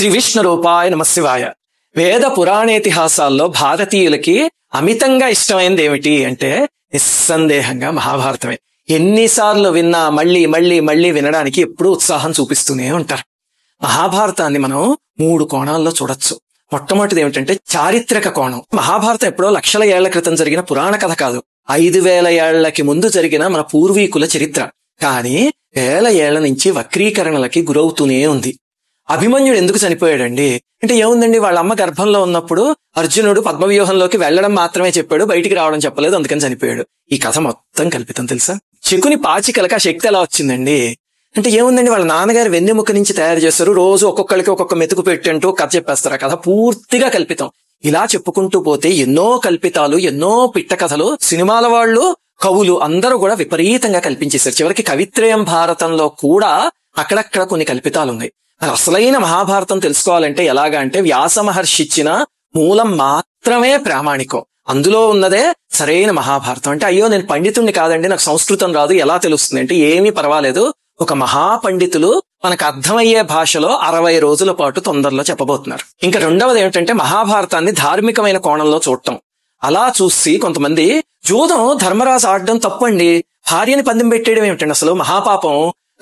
శ్రీ విష్ణు రూపాయ నమశివాయ. వేద పురాణేతిహాసాల్లో భారతీయులకి అమితంగా ఇష్టమైనది ఏమిటి అంటే నిస్సందేహంగా మహాభారతమే. ఎన్నిసార్లు విన్నా మళ్ళీ మళ్ళీ మళ్ళీ వినడానికి ఎప్పుడూ ఉత్సాహం చూపిస్తూనే ఉంటారు. మహాభారతాన్ని మనం 3 కోణాల్లో చూడొచ్చు. మొట్టమొదటిది ఏమిటంటే చారిత్రక కోణం. మహాభారతం ఎప్పుడో లక్షల ఏళ్ల క్రితం జరిగిన పురాణ కథ కాదు, 5000 ఏళ్లకి ముందు జరిగిన మన పూర్వీకుల చరిత్ర. కానీ వేల ఏళ్ల నుంచి వక్రీకరణలకి గురవుతూనే ఉంది. అభిమన్యుడు ఎందుకు చనిపోయాడండి అంటే ఏముందండి, వాళ్ళ అమ్మ గర్భంలో ఉన్నప్పుడు అర్జునుడు పద్మవ్యూహంలోకి వెళ్లడం మాత్రమే చెప్పాడు, బయటికి రావడం చెప్పలేదు, అందుకని చనిపోయాడు. ఈ కథ మొత్తం కల్పితం తెలుసా? శకుని పాచికలకి ఆ శక్తి ఎలా వచ్చిందండి అంటే ఏముందండి, వాళ్ళ నాన్నగారు వెన్నెముక నుంచి తయారు చేస్తారు, రోజు ఒక్కొక్కరికి ఒక్కొక్క మెతుకు పెట్టంటూ కథ చెప్పేస్తారు. ఆ కథ పూర్తిగా కల్పితం. ఇలా చెప్పుకుంటూ పోతే ఎన్నో కల్పితాలు, ఎన్నో పిట్ట కథలు సినిమాల వాళ్ళు, కవులు అందరూ కూడా విపరీతంగా కల్పించేశారు. చివరికి కవిత్రయం భారతంలో కూడా అక్కడక్కడ కొన్ని కల్పితాలు ఉన్నాయి. అసలైన మహాభారతం తెలుసుకోవాలంటే ఎలాగా అంటే వ్యాస మహర్షి ఇచ్చిన మూలం మాత్రమే ప్రామాణికం. అందులో ఉన్నదే సరైన మహాభారతం. అంటే అయ్యో నేను పండితుణ్ణి కాదండి, నాకు సంస్కృతం రాదు, ఎలా తెలుస్తుంది అంటే ఏమీ పర్వాలేదు. ఒక మహాపండితులు మనకు అర్థమయ్యే భాషలో 60 రోజుల పాటు తొందరలో చెప్పబోతున్నారు. ఇంకా రెండవది ఏమిటంటే మహాభారతాన్ని ధార్మికమైన కోణంలో చూడటం. అలా చూసి కొంతమంది జూదం ధర్మరాజు ఆడడం తప్పండి, భార్యని పందెం పెట్టేయడం ఏమిటండి అసలు మహాపాపం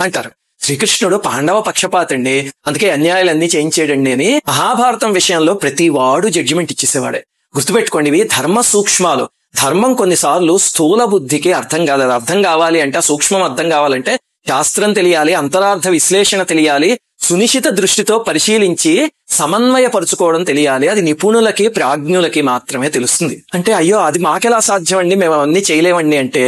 అంటారు. శ్రీకృష్ణుడు పాండవ పక్షపాతండి, అందుకే అన్యాయాలన్నీ చేయించేయడండి అని మహాభారతం విషయంలో ప్రతి వాడు జడ్జిమెంట్ ఇచ్చేసేవాడే. గుర్తుపెట్టుకోండి, ఇవి ధర్మ సూక్ష్మాలు. ధర్మం కొన్నిసార్లు స్థూల బుద్ధికి అర్థం కాదు. అది అర్థం కావాలి అంటే, ఆ సూక్ష్మం అర్థం కావాలంటే శాస్త్రం తెలియాలి, అంతరార్థ విశ్లేషణ తెలియాలి, సునిశిత దృష్టితో పరిశీలించి సమన్వయపరుచుకోవడం తెలియాలి. అది నిపుణులకి ప్రాజ్ఞులకి మాత్రమే తెలుస్తుంది. అంటే అయ్యో అది మాకెలా సాధ్యం అండి, మేము అవన్నీ చేయలేమండి అంటే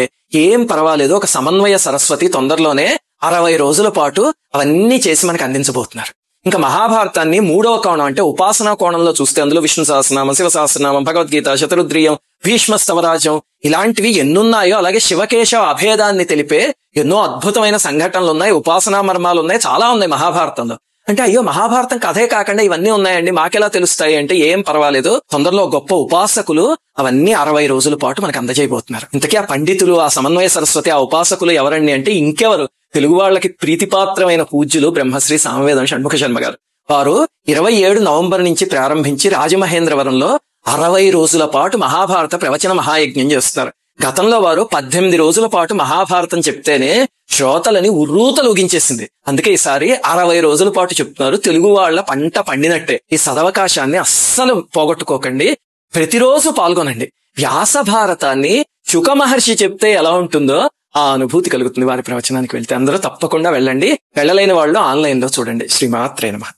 ఏం పర్వాలేదు. ఒక సమన్వయ సరస్వతి తొందరలోనే 60 రోజుల పాటు అవన్నీ చేసి మనకు అందించబోతున్నారు. ఇంకా మహాభారతాన్ని 3వ కోణం అంటే ఉపాసనా కోణంలో చూస్తే అందులో విష్ణు సహస్రనామం, శివ సహస్రనామం, భగవద్గీత, శతరుద్రియం, భీష్మ స్తవరాజం ఇలాంటివి ఎన్నున్నాయో అలాగే శివకేశవ అభేదాన్ని తెలిపే ఎన్నో అద్భుతమైన సంఘటనలు ఉన్నాయి, ఉపాసనా మర్మాలు ఉన్నాయి, చాలా ఉన్నాయి మహాభారతంలో. అంటే అయ్యో మహాభారతం కథే కాకుండా ఇవన్నీ ఉన్నాయండి, మాకెలా తెలుస్తాయి అంటే ఏం పర్వాలేదు. తొందరలో గొప్ప ఉపాసకులు అవన్నీ 60 రోజుల పాటు మనకు అందజేయబోతున్నారు. ఇంతకీ ఆ పండితులు, ఆ సమన్వయ సరస్వతి, ఆ ఉపాసకులు ఎవరండి అంటే ఇంకెవరు, తెలుగు వాళ్ళకి ప్రీతిపాత్రమైన పూజ్యులు బ్రహ్మశ్రీ సామవేదం షణ్ముఖ శర్మ గారు. వారు 27 నవంబర్ నుంచి ప్రారంభించి రాజమహేంద్రవరంలో 60 రోజుల పాటు మహాభారత ప్రవచన మహాయజ్ఞం చేస్తున్నారు. గతంలో వారు 18 రోజుల పాటు మహాభారతం చెప్తేనే శ్రోతలని ఉర్రూతలు ఊగించేసింది. అందుకే ఈసారి 60 రోజుల పాటు చెప్తున్నారు. తెలుగు వాళ్ళ పంట పండినట్టే. ఈ సదవకాశాన్ని అస్సలు పోగొట్టుకోకండి, ప్రతిరోజు పాల్గొనండి. వ్యాస భారతాన్ని శుక మహర్షి చెప్తే ఎలా ఉంటుందో ఆ అనుభూతి కలుగుతుంది వారి ప్రవచనానికి వెళ్తే. అందరూ తప్పకుండా వెళ్ళండి. వెళ్ళలేని వాళ్ళు ఆన్లైన్ లో చూడండి. శ్రీమాత్రే నమః.